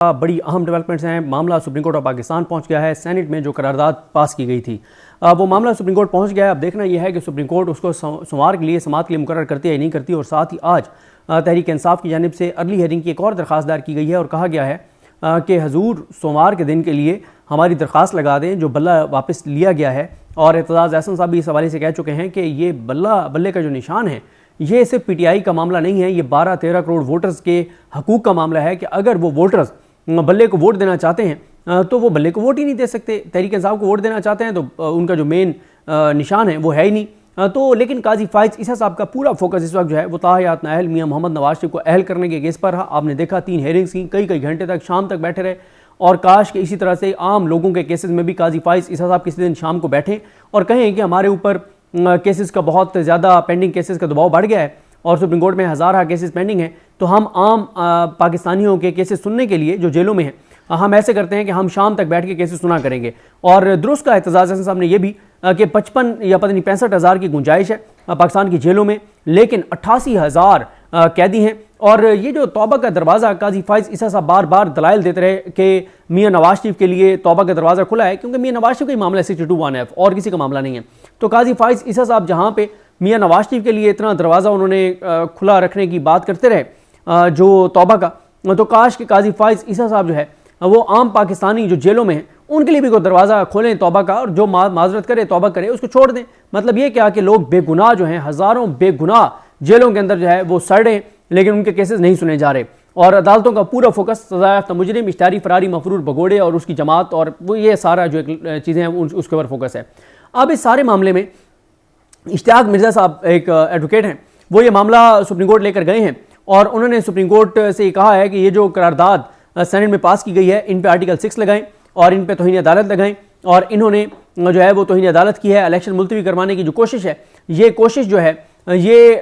बड़ी अहम डेवलपमेंट्स हैं। मामला सुप्रीम कोर्ट ऑफ पाकिस्तान पहुंच गया है। सेनेट में जो करारदाद पास की गई थी वो मामला सुप्रीम कोर्ट पहुंच गया है। अब देखना यह है कि सुप्रीम कोर्ट उसको सोमवार के लिए समाअत के लिए मुकर्रर करती है या नहीं करती। और साथ ही आज तहरीक इंसाफ की जानिब से अर्ली हेयरिंग की एक और दरख्वास्त दायर की गई है और कहा गया है कि हजूर सोमवार के दिन के लिए हमारी दरख्वास्त लगा दें जो बल्ला वापस लिया गया है। और एतजाज़ एहसन साहब भी इस हवाले से कह चुके हैं कि ये बल्ले का जो निशान है ये सिर्फ पीटीआई का मामला नहीं है, ये 12-13 करोड़ वोटर्स के हकूक़ का मामला है कि अगर वो वोटर्स बल्ले को वोट देना चाहते हैं तो वो बल्ले को वोट ही नहीं दे सकते। तहरीक इंसाफ को वोट देना चाहते हैं तो उनका जो मेन निशान है वो है ही नहीं। तो लेकिन काजी फाइज ईसा साहब का पूरा फोकस इस वक्त जो है वो ताहयात नाअहल मियां मोहम्मद नवाज शरीफ को अहल करने के केस पर रहा। आपने देखा 3 हेयरिंग्स की, कई घंटे तक शाम तक बैठे रहे। और काश कि इसी तरह से आम लोगों के केसेस में भी काजी फाइज ईसा साहब किसी दिन शाम को बैठें और कहें कि हमारे ऊपर केसेस का बहुत ज़्यादा पेंडिंग केसेस का दबाव बढ़ गया है और सुप्रीम कोर्ट में हज़ार केसेस पेंडिंग हैं, तो हम आम पाकिस्तानियों के केसेस सुनने के लिए जो जेलों में हैं हम ऐसे करते हैं कि हम शाम तक बैठ के केसेस सुना करेंगे। और दुरुस्त का एतजाज़ हसन साहब ने यह भी कि 55 या पता नहीं 65,000 की गुंजाइश है पाकिस्तान की जेलों में, लेकिन 88,000 कैदी हैं। और ये जो तौबा का दरवाज़ा काजी फाइज ईसा साहब बार बार दलाइल देते रहे कि मियां नवाज शरीफ के लिए तौबा का दरवाज़ा खुला है, क्योंकि मियां नवाज शरीफ का ही मामला 62(1)F और किसी का मामला नहीं है। तो काजी फाइज ईसा साहब जहाँ पे मियां नवाज शरीफ के लिए इतना दरवाज़ा उन्होंने खुला रखने की बात करते रहे जो तौबा का, तो काश कि काजी फाइज ईसा साहब जो है वो आम पाकिस्तानी जो जेलों में हैं उनके लिए भी कोई दरवाज़ा खोलें तौबा का, और जो माजरत करे तौबा करे उसको छोड़ दें। मतलब ये क्या कि लोग बेगुनाह जो हैं, हज़ारों बेगुनाह जेलों के अंदर जो है वो सड़ रहे हैं लेकिन उनके केसेस नहीं सुने जा रहे। और अदालतों का पूरा फोकस सज़ायाफ्ता मुजरिम, इश्तारी फरारी, मफरूर भगोड़े और उसकी जमात और वो ये सारा जो चीज़ें हैं उसके ऊपर फोकस है। अब इस सारे मामले में इश्तियाक मिर्ज़ा साहब एक एडवोकेट हैं, वो ये मामला सुप्रीम कोर्ट लेकर गए हैं और उन्होंने सुप्रीम कोर्ट से ये कहा है कि ये जो करारदाद सेनेट में पास की गई है इन पे आर्टिकल 6 लगाएं और इन पे तौहीन अदालत लगाएं। और इन्होंने जो है वो तौहीन अदालत की है। इलेक्शन मुलतवी करवाने की जो कोशिश है, ये कोशिश जो है ये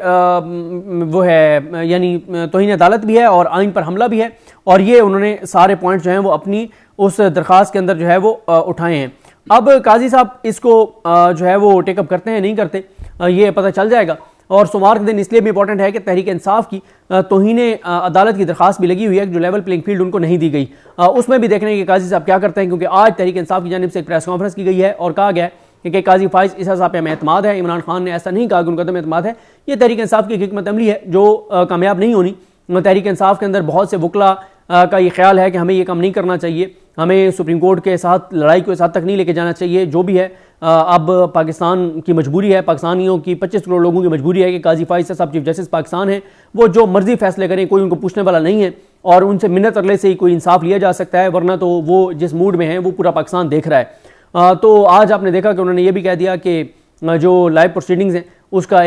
वो है यानी तौहीन अदालत भी है और आइन पर हमला भी है। और ये उन्होंने सारे पॉइंट जो हैं वो अपनी उस दरख्वास्त के अंदर जो है वो उठाए हैं। अब काजी साहब इसको जो है वो टेकअप करते हैं नहीं करते ये पता चल जाएगा। और सोमवार के दिन इसलिए भी इंपॉर्टेंट है कि तहरीक इंसाफ की तौहीन अदालत की दरख्वास्त भी लगी हुई है जो लेवल प्लेइंग फील्ड उनको नहीं दी गई। उसमें भी देखने के काजी साहब क्या करते हैं, क्योंकि आज तहरीक इंसाफ की जानिब से एक प्रेस कॉन्फ्रेंस की गई है और कहा गया है कि काजी फाइज ईसा साहब पे हमें एतमाद है। इमरान खान ने ऐसा नहीं कहा कि उनका दम एतमाद है, ये तहरीक इंसाफ की हिकमत अमली है जो कामयाब नहीं होनी। तहरीक इंसाफ के अंदर बहुत से वकला का ये ख्याल है कि हमें ये काम नहीं करना चाहिए, हमें सुप्रीम कोर्ट के साथ लड़ाई को इस हद तक नहीं लेके जाना चाहिए। जो भी है अब पाकिस्तान की मजबूरी है, पाकिस्तानियों की 25 करोड़ लोगों की मजबूरी है कि काजी फाइज साहब चीफ जस्टिस पाकिस्तान है, वो जो मर्जी फैसले करें, कोई उनको पूछने वाला नहीं है और उनसे मिन्नत अगले से ही कोई इंसाफ लिया जा सकता है, वरना तो वो जिस मूड में है वो पूरा पाकिस्तान देख रहा है। तो आज आपने देखा कि उन्होंने ये भी कह दिया कि जो लाइव प्रोसीडिंग्स हैं उसका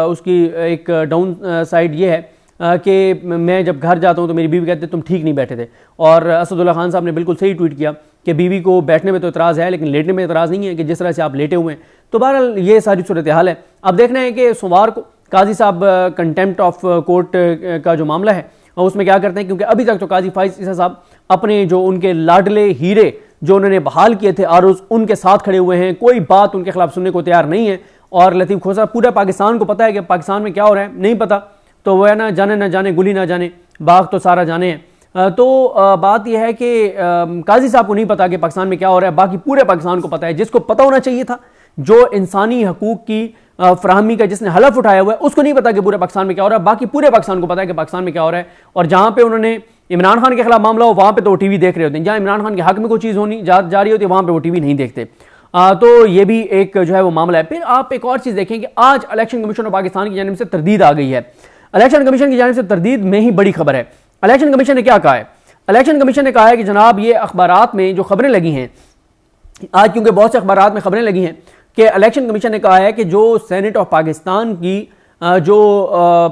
उसकी एक डाउन साइड ये है कि मैं जब घर जाता हूं तो मेरी बीवी कहती है तुम ठीक नहीं बैठे थे। और असदुल्ला खान साहब ने बिल्कुल सही ट्वीट किया कि बीवी को बैठने में तो एतराज़ है लेकिन लेटने में एतराज़ नहीं है कि जिस तरह से आप लेटे हुए हैं। तो बहरहाल ये सारी सूरत हाल है। अब देखना है कि सोमवार को काजी साहब कंटेम्प्ट ऑफ कोर्ट का जो मामला है उसमें क्या करते हैं, क्योंकि अभी तक तो काजी फाइज ईसा साहब अपने जो उनके लाडले हीरे जो उन्होंने बहाल किए थे आरोज़ उनके साथ खड़े हुए हैं, कोई बात उनके खिलाफ सुनने को तैयार नहीं है। और लतीफ़ खोसा पूरा पाकिस्तान को पता है कि पाकिस्तान में क्या हो रहा है, नहीं पता तो वह ना जाने गुली ना जाने बाग तो सारा जाने हैं। तो बात यह है कि काजी साहब को नहीं पता कि पाकिस्तान में क्या हो रहा है, बाकी पूरे पाकिस्तान को पता है। जिसको पता होना चाहिए था, जो इंसानी हकूक़ की फराहमी का जिसने हलफ उठाया हुआ है, उसको नहीं पता कि पूरे पाकिस्तान में क्या हो रहा है, बाकी पूरे पाकिस्तान को पता है कि पाकिस्तान में क्या हो रहा है। और जहाँ पे उन्होंने इमरान खान के खिलाफ मामला हो वहाँ पे तो वो टीवी देख रहे होते हैं, जहाँ इमरान खान के हक में कोई चीज़ होनी जा रही होती है वहाँ पे वो टीवी नहीं देखते। तो ये भी एक जो है वो मामला है। फिर आप एक और चीज़ देखें कि आज इलेक्शन कमीशन ऑफ पाकिस्तान की जानिब से तरदीद आ गई है। इलेक्शन कमीशन की जानिब से तरदीद में ही बड़ी खबर है। इलेक्शन कमीशन ने क्या कहा है? इलेक्शन कमीशन ने कहा है कि जनाब ये अखबारात में जो खबरें लगी हैं आज, क्योंकि बहुत से अखबारात में खबरें लगी हैं कि इलेक्शन कमीशन ने कहा है कि जो सेनेट ऑफ पाकिस्तान की जो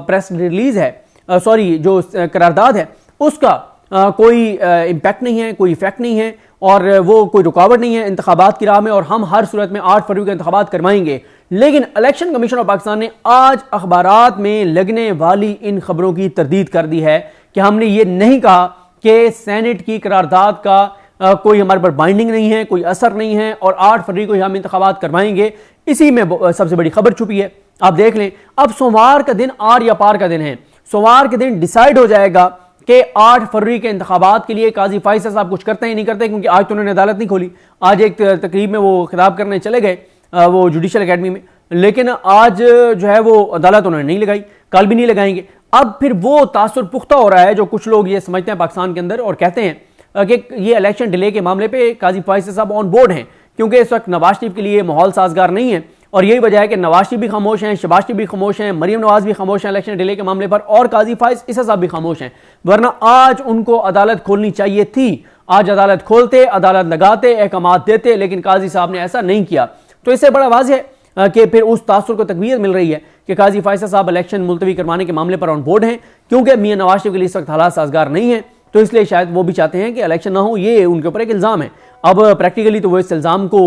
प्रेस रिलीज है, सॉरी जो करारदाद है उसका कोई इम्पैक्ट नहीं है, कोई इफेक्ट नहीं है और वो कोई रुकावट नहीं है इंतखाबात की राह में, और हम हर सूरत में 8 फरवरी को इंतखाबात करवाएंगे। लेकिन इलेक्शन कमीशन ऑफ पाकिस्तान ने आज अखबारात में लगने वाली इन खबरों की तरदीद कर दी है कि हमने ये नहीं कहा कि सेनेट की करारदाद का कोई हमारे पर बाइंडिंग नहीं है, कोई असर नहीं है और 8 फरवरी को हम इंतखाबात करवाएंगे। इसी में सबसे बड़ी खबर छुपी है। आप देख लें, अब सोमवार का दिन आर या पार का दिन है। सोमवार के दिन डिसाइड हो जाएगा कि 8 फरवरी के इंतखाबात के लिए काजी फैसल साहब कुछ करते हैं नहीं करते, क्योंकि आज तो उन्होंने अदालत नहीं खोली। आज एक तकरीब में वो खिताब करने चले गए वो जुडिशल अकेडमी में, लेकिन आज जो है वो अदालत उन्होंने नहीं लगाई, कल भी नहीं लगाएंगे। अब फिर वो तासुर पुख्ता हो रहा है, जो कुछ लोग ये समझते हैं पाकिस्तान के अंदर और कहते हैं कि ये इलेक्शन डिले के मामले पे काजी फैसल साहब ऑन बोर्ड हैं, क्योंकि इस वक्त नवाज शरीफ के लिए माहौल साजगार नहीं है। और यही वजह है कि नवाज शरीफ भी खामोश हैं, शहबाज शरीफ भी खामोश हैं, मरीम नवाज भी खामोश हैं इलेक्शन डिले के मामले पर, और काजी फैसल साहब भी खामोश हैं। वरना आज उनको अदालत खोलनी चाहिए थी, आज अदालत खोलते, अदालत लगाते, अहकामात देते, लेकिन काजी साहब ने ऐसा नहीं किया। तो इससे बड़ा वाज़ेह है कि फिर उस तासुर को तकवीत मिल रही है कि काजी फैसल साहब इलेक्शन मुलतवी करवाने के मामले पर ऑन बोर्ड हैं, क्योंकि मियां नवाज शरीफ के लिए इस वक्त हालात साजगार नहीं है, तो इसलिए शायद वो भी चाहते हैं कि इलेक्शन ना हो। ये उनके ऊपर एक इल्ज़ाम है। अब प्रैक्टिकली तो वो इस इल्ज़ाम को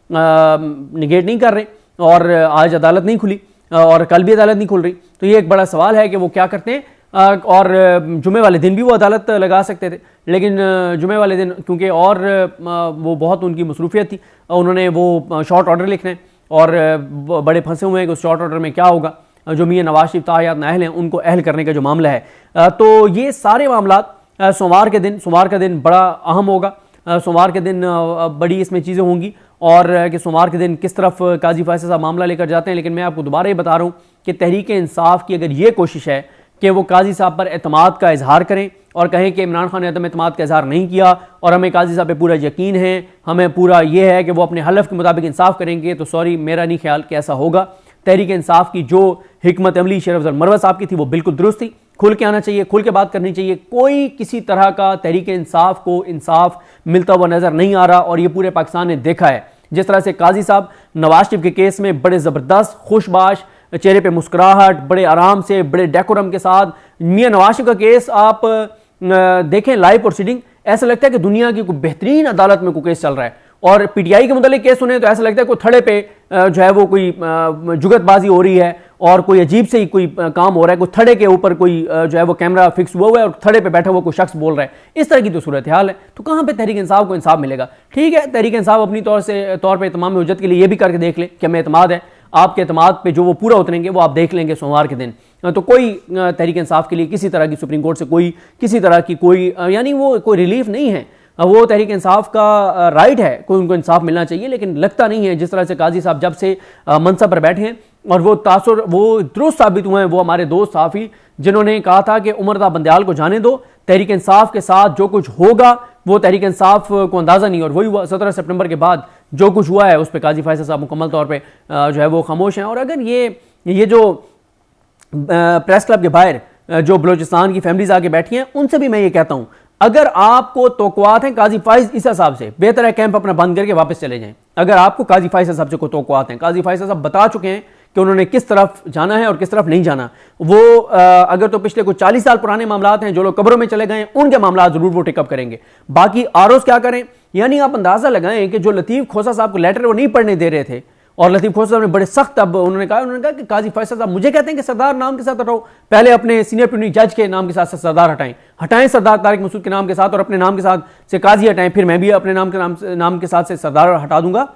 निगेट नहीं कर रहे, और आज अदालत नहीं खुली और कल भी अदालत नहीं खुल रही। तो ये एक बड़ा सवाल है कि वो क्या करते हैं। और जुमे वाले दिन भी वो अदालत लगा सकते थे, लेकिन जुमे वाले दिन क्योंकि और वो बहुत उनकी मसरूफियत थी, उन्होंने वो शॉर्ट ऑर्डर लिखना है और बड़े फंसे हुए हैं कि उस शॉर्ट ऑर्डर में क्या होगा। जो मियां नवाज शरीफ ताहयात नाअहल हैं उनको अहल करने का जो मामला है, तो ये सारे मामला सोमवार का दिन बड़ा अहम होगा। सोमवार के दिन बड़ी इसमें चीज़ें होंगी, और कि सोमवार के दिन किस तरफ काजी फैसल साहब मामला लेकर जाते हैं। लेकिन मैं आपको दोबारा ये बता रहा हूँ कि तहरीक इंसाफ की अगर ये कोशिश है कि वो काजी साहब पर एतमाद का इजहार करें और कहें कि इमरान खान ने एतमाद का इजहार नहीं किया और हमें काजी साहब पे पूरा यकीन है, हमें पूरा ये है कि वो अपने हलफ के मुताबिक इंसाफ करेंगे, तो सॉरी, मेरा नहीं ख्याल कि ऐसा होगा। तहरीक इंसाफ की जो हिकमत अमली शेर अफजल मरवत साहब की थी वो बिल्कुल दुरुस्त थी। खुल के आना चाहिए, खुल के बात करनी चाहिए। कोई किसी तरह का तहरीक इंसाफ को इंसाफ मिलता हुआ नजर नहीं आ रहा, और ये पूरे पाकिस्तान ने देखा है। जिस तरह से काजी साहब नवाज शरीफ के केस में बड़े ज़बरदस्त खुशबाश, चेहरे पे मुस्कुराहट, बड़े आराम से, बड़े डेकोरम के साथ, मियां नवाज शरीफ का केस आप देखें लाइव प्रोसीडिंग, ऐसा लगता है कि दुनिया की कोई बेहतरीन अदालत में कोई केस चल रहा है। और पीटीआई के मुतालिक केस सुने तो ऐसा लगता है कोई थड़े पे जो है वो कोई जुगतबाजी हो रही है और कोई अजीब से ही कोई काम हो रहा है, कोई थड़े के ऊपर कोई जो है वो कैमरा फिक्स हुआ हुआ है और थड़े पे बैठा हुआ कोई शख्स बोल रहा है। इस तरह की तो सूरत हाल है। तो कहाँ पे तहरीक इंसाफ को इंसाफ मिलेगा? ठीक है, तहरीक इंसाफ अपनी तौर पर तमाम हुज्जत के लिए ये भी करके देख ले कि हमें एतमाद है, आपके एतमाद पे जो वो पूरा उतरेंगे वो आप देख लेंगे सोमवार के दिन। तो कोई तहरीक इंसाफ के लिए किसी तरह की सुप्रीम कोर्ट से कोई किसी तरह की कोई यानी वो कोई रिलीफ नहीं है। वो तहरीक इंसाफ का राइट है, कोई उनको इंसाफ मिलना चाहिए, लेकिन लगता नहीं है। जिस तरह से काजी साहब जब से मनसब पर बैठे हैं और वो तासुर वो दुरुस्त साबित हुए हैं, वो हमारे दोस्त साफ़ी जिन्होंने कहा था कि उमरदा बंदयाल को जाने दो, तहरीक इंसाफ के साथ जो कुछ होगा वो तहरीक इंसाफ को अंदाज़ा नहीं, और वही हुआ। 17 सितंबर के बाद जो कुछ हुआ है उस पर काजी फैसल साहब मुकम्मल तौर पर जो है वो खामोश हैं। और अगर ये जो प्रेस क्लब के बाहर जो बलोचिस्तान की फैमिलीज आके बैठी हैं, उनसे भी मैं ये कहता हूँ, अगर आपको तोक़ुआत हैं काजी फैसल साहब से, बेहतर है कैंप अपना बंद करके वापस चले जाएं। अगर आपको काजी फैसल साहब से कोई तोक़ुआत हैं, काजी फैसल साहब बता चुके हैं कि उन्होंने किस तरफ जाना है और किस तरफ नहीं जाना। वो अगर तो पिछले कुछ 40 साल पुराने मामलात हैं, जो लोग कब्रों में चले गए उनके मामलात जरूर वो टेकअप करेंगे। बाकी आरोज क्या करें, यानी आप अंदाजा लगाएं कि जो लतीफ़ खोसा साहब को लेटर वो नहीं पढ़ने दे रहे थे, और लतीफ़ खोसा साहब ने बड़े सख्त, अब उन्होंने कहा कि काजी फैसल साहब मुझे कहते हैं कि सरदार नाम के साथ हटाओ, पहले अपने सीनियर प्यूनी जज के नाम के साथ सरदार हटाएं सरदार तारिक मसूद के नाम के साथ, और अपने नाम के साथ से काजी हटाएं, फिर मैं भी अपने नाम के साथ से सरदार हटा दूंगा।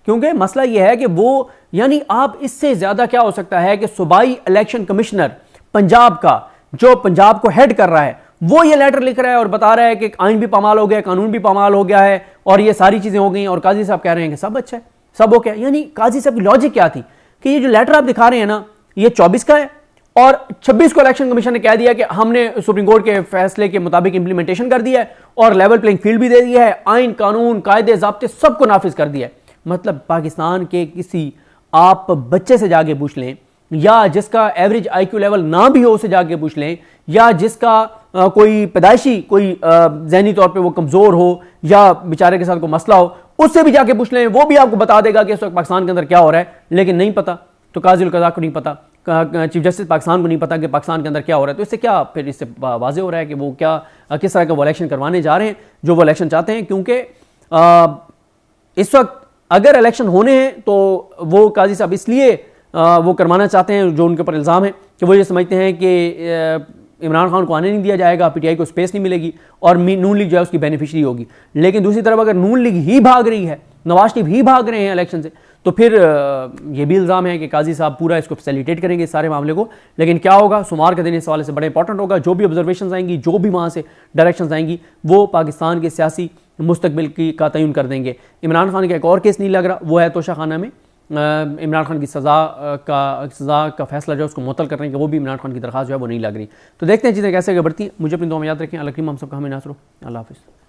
क्योंकि मसला यह है कि वो, यानी आप इससे ज्यादा क्या हो सकता है कि सूबाई इलेक्शन कमिश्नर पंजाब का, जो पंजाब को हेड कर रहा है, वो ये लेटर लिख रहा है और बता रहा है कि आइन भी पामाल हो गया, कानून भी पामाल हो गया है और ये सारी चीजें हो गई, और काजी साहब कह रहे हैं कि सब अच्छा है, सब ओके। यानी काजी साहब की लॉजिक क्या थी कि ये जो लेटर आप दिखा रहे हैं ना, ये 24 का है और 26 को इलेक्शन कमीशन ने कह दिया कि हमने सुप्रीम कोर्ट के फैसले के मुताबिक इंप्लीमेंटेशन कर दिया है और लेवल प्लेइंग फील्ड भी दे दिया है, आइन कानून कायदे ज़ाब्ते सबको नाफिज कर दिया है। मतलब पाकिस्तान के किसी आप बच्चे से जाके पूछ लें, या जिसका एवरेज IQ लेवल ना भी हो उसे जाके पूछ लें, या जिसका कोई पैदाइशी कोई जहनी तौर पे वो कमज़ोर हो या बेचारे के साथ कोई मसला हो, उससे भी जाके पूछ लें, वो भी आपको बता देगा कि इस वक्त पाकिस्तान के अंदर क्या हो रहा है। लेकिन नहीं पता, तो काज़ी क़ज़ा को नहीं पता, चीफ जस्टिस पाकिस्तान को नहीं पता कि पाकिस्तान के अंदर क्या हो रहा है। तो इससे क्या, फिर इससे वाज़ेह हो रहा है कि वो क्या किस तरह का वो इलेक्शन करवाने जा रहे हैं जो वो इलेक्शन चाहते हैं। क्योंकि इस वक्त अगर इलेक्शन होने हैं तो वो काजी साहब इसलिए वो करवाना चाहते हैं, जो उनके ऊपर इल्ज़ाम है कि वो ये समझते हैं कि इमरान खान को आने नहीं दिया जाएगा, PTI को स्पेस नहीं मिलेगी और नून लीग जो है उसकी बेनिफिशरी होगी। लेकिन दूसरी तरफ अगर नून लीग ही भाग रही है, नवाज शरीफ ही भाग रहे हैं इलेक्शन से, तो फिर ये भी इल्ज़ाम है कि काजी साहब पूरा इसको फैसिलिटेट करेंगे इस सारे मामले को। लेकिन क्या होगा, सोमवार के दिन इस हवाले से बड़ा इंपॉर्टेंट होगा। जो भी ऑब्जर्वेशन आएंगी, जो भी वहाँ से डायरेक्शन आएंगी, वो पाकिस्तान के सियासी मुस्तकबिल का तयन कर देंगे। इमरान खान का एक और केस नहीं लग रहा, वो है तोशाखाना में इमरान खान की सज़ा का फैसला जो है उसको मुअत्तल करने का, वो भी इमरान खान की दरख्वास्त जो है वो नहीं लग रही। तो देखते हैं चीज़ें कैसे आगे बढ़ती हैं। मुझे अपनी दुआ में याद रखें। अल्लाह करीम हम सबका हमें नासरो। अल्लाह हाफ़िज़।